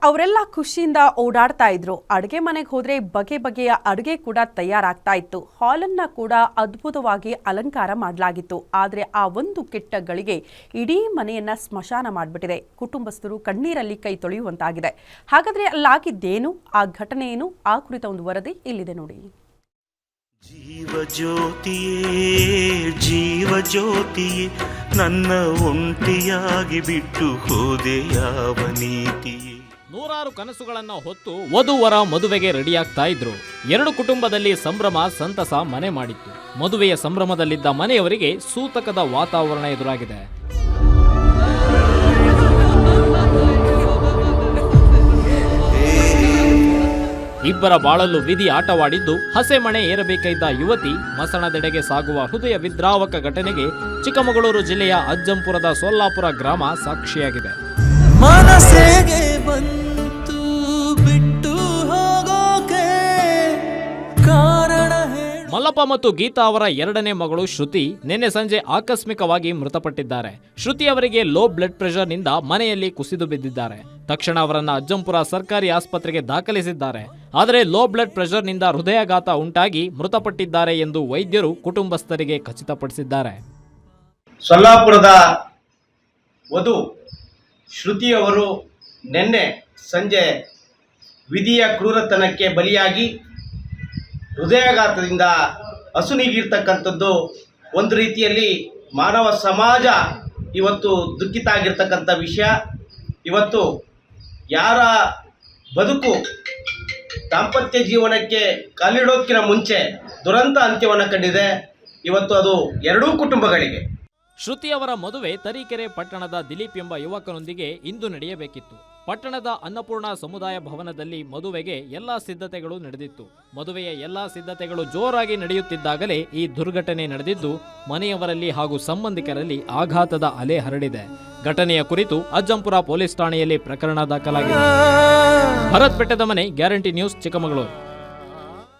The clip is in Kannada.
ಅವರೆಲ್ಲ ಖುಷಿಯಿಂದ ಓಡಾಡ್ತಾ ಇದ್ರು. ಅಡುಗೆ ಮನೆಗೆ ಹೋದ್ರೆ ಬಗೆ ಬಗೆಯ ಅಡುಗೆ ಕೂಡ ತಯಾರಾಗ್ತಾ ಇತ್ತು. ಹಾಲನ್ನ ಕೂಡ ಅದ್ಭುತವಾಗಿ ಅಲಂಕಾರ ಮಾಡಲಾಗಿತ್ತು. ಆದರೆ ಆ ಒಂದು ಕೆಟ್ಟ ಗಳಿಗೆ ಇಡೀ ಮನೆಯನ್ನ ಸ್ಮಶಾನ ಮಾಡಿಬಿಟ್ಟಿದೆ. ಕುಟುಂಬಸ್ಥರು ಕಣ್ಣೀರಲ್ಲಿ ಕೈ ತೊಳೆಯುವಂತಾಗಿದೆ. ಹಾಗಾದ್ರೆ ಅಲ್ಲಾಗಿದ್ದೇನು, ಆ ಘಟನೆ ಏನು, ಆ ಕುರಿತ ಒಂದು ವರದಿ ಇಲ್ಲಿದೆ ನೋಡಿ. ಜೀವ ಜ್ಯೋತಿಯೇ ನನ್ನ ಒಂಟಿಯಾಗಿ ಬಿಟ್ಟು ಹೋದೆ ಯಾವ ನೀತಿಯೇ. ನೂರಾರು ಕನಸುಗಳನ್ನ ಹೊತ್ತು ವಧುವರ ಮದುವೆಗೆ ರೆಡಿಯಾಗ್ತಾ ಇದ್ರು. ಎರಡು ಕುಟುಂಬದಲ್ಲಿ ಸಂಭ್ರಮ ಸಂತಸ ಮನೆ ಮಾಡಿತ್ತು. ಮದುವೆಯ ಸಂಭ್ರಮದಲ್ಲಿದ್ದ ಮನೆಯವರಿಗೆ ಸೂತಕದ ವಾತಾವರಣ ಎದುರಾಗಿದೆ. ಇಬ್ಬರ ಬಾಳಲು ವಿಧಿ ಆಟವಾಡಿದ್ದು ಹಸೆ ಮಣೆ ಏರಬೇಕಿದ್ದ ಯುವತಿ ಮಸಣದೆಡೆಗೆ ಸಾಗುವ ಹೃದಯ ವಿದ್ರಾವಕ ಘಟನೆಗೆ ಚಿಕ್ಕಮಗಳೂರು ಜಿಲ್ಲೆಯ ಅಜ್ಜಂಪುರದ ಸೊಲ್ಲಾಪುರ ಗ್ರಾಮ ಸಾಕ್ಷಿಯಾಗಿದೆ. ಮನಸ್ಸಿಗೆ ಬಂತು ಬಿಟ್ಟು ಹೋಗೋಕೆ ಕಾರಣ ಮಲ್ಲಪ್ಪ ಮತ್ತು ಗೀತಾ ಅವರ ಎರಡನೇ ಮಗಳು ಶ್ರುತಿ ನಿನ್ನೆ ಸಂಜೆ ಆಕಸ್ಮಿಕವಾಗಿ ಮೃತಪಟ್ಟಿದ್ದಾರೆ. ಶ್ರುತಿ ಅವರಿಗೆ ಲೋ ಬ್ಲಡ್ ಪ್ರೆಷರ್ ನಿಂದ ಮನೆಯಲ್ಲಿ ಕುಸಿದು ಬಿದ್ದಿದ್ದಾರೆ. ತಕ್ಷಣ ಅವರನ್ನ ಅಜ್ಜಂಪುರ ಸರ್ಕಾರಿ ಆಸ್ಪತ್ರೆಗೆ ದಾಖಲಿಸಿದ್ದಾರೆ. ಆದರೆ ಲೋ ಬ್ಲಡ್ ಪ್ರೆಷರ್ ನಿಂದ ಹೃದಯಾಘಾತ ಉಂಟಾಗಿ ಮೃತಪಟ್ಟಿದ್ದಾರೆ ಎಂದು ವೈದ್ಯರು ಕುಟುಂಬಸ್ಥರಿಗೆ ಖಚಿತಪಡಿಸಿದ್ದಾರೆ. ಸೊಲ್ಲಾಪುರದ ವಧು ಶ್ರುತಿ ಅವರು ನಿನ್ನೆ ಸಂಜೆ ವಿಧಿಯ ಕ್ರೂರತನಕ್ಕೆ ಬಲಿಯಾಗಿ ಹೃದಯಾಘಾತದಿಂದ ಅಸುನೀಗಿರ್ತಕ್ಕಂಥದ್ದು ಒಂದು ರೀತಿಯಲ್ಲಿ ಮಾನವ ಸಮಾಜ ಇವತ್ತು ದುಃಖಿತ ಆಗಿರ್ತಕ್ಕಂಥ ವಿಷಯ. ಇವತ್ತು ಯಾರ ಬದುಕು ದಾಂಪತ್ಯ ಜೀವನಕ್ಕೆ ಕಾಲಿಡೋಕ್ಕಿಂತ ಮುಂಚೆ ದುರಂತ ಅಂತ್ಯವನ್ನು ಕಂಡಿದೆ. ಇವತ್ತು ಅದು ಎರಡೂ ಕುಟುಂಬಗಳಿಗೆ. ಶ್ರುತಿ ಅವರ ಮದುವೆ ತರೀಕೆರೆ ಪಟ್ಟಣದ ದಿಲೀಪ್ ಎಂಬ ಯುವಕನೊಂದಿಗೆ ಇಂದು ನಡೆಯಬೇಕಿತ್ತು. ಪಟ್ಟಣದ ಅನ್ನಪೂರ್ಣ ಸಮುದಾಯ ಭವನದಲ್ಲಿ ಮದುವೆಗೆ ಎಲ್ಲಾ ಸಿದ್ಧತೆಗಳು ನಡೆದಿತ್ತು. ಮದುವೆಯ ಎಲ್ಲಾ ಸಿದ್ಧತೆಗಳು ಜೋರಾಗಿ ನಡೆಯುತ್ತಿದ್ದಾಗಲೇ ಈ ದುರ್ಘಟನೆ ನಡೆದಿದ್ದು ಮನೆಯವರಲ್ಲಿ ಹಾಗೂ ಸಂಬಂಧಿಕರಲ್ಲಿ ಆಘಾತದ ಅಲೆ ಹರಡಿದೆ. ಘಟನೆಯ ಕುರಿತು ಅಜ್ಜಂಪುರ ಪೊಲೀಸ್ ಠಾಣೆಯಲ್ಲಿ ಪ್ರಕರಣ ದಾಖಲಾಗಿದೆ. ಭರತ್ ಬೆಟ್ಟದ ಮನೆ, ಗ್ಯಾರಂಟಿ ನ್ಯೂಸ್, ಚಿಕ್ಕಮಗಳೂರು.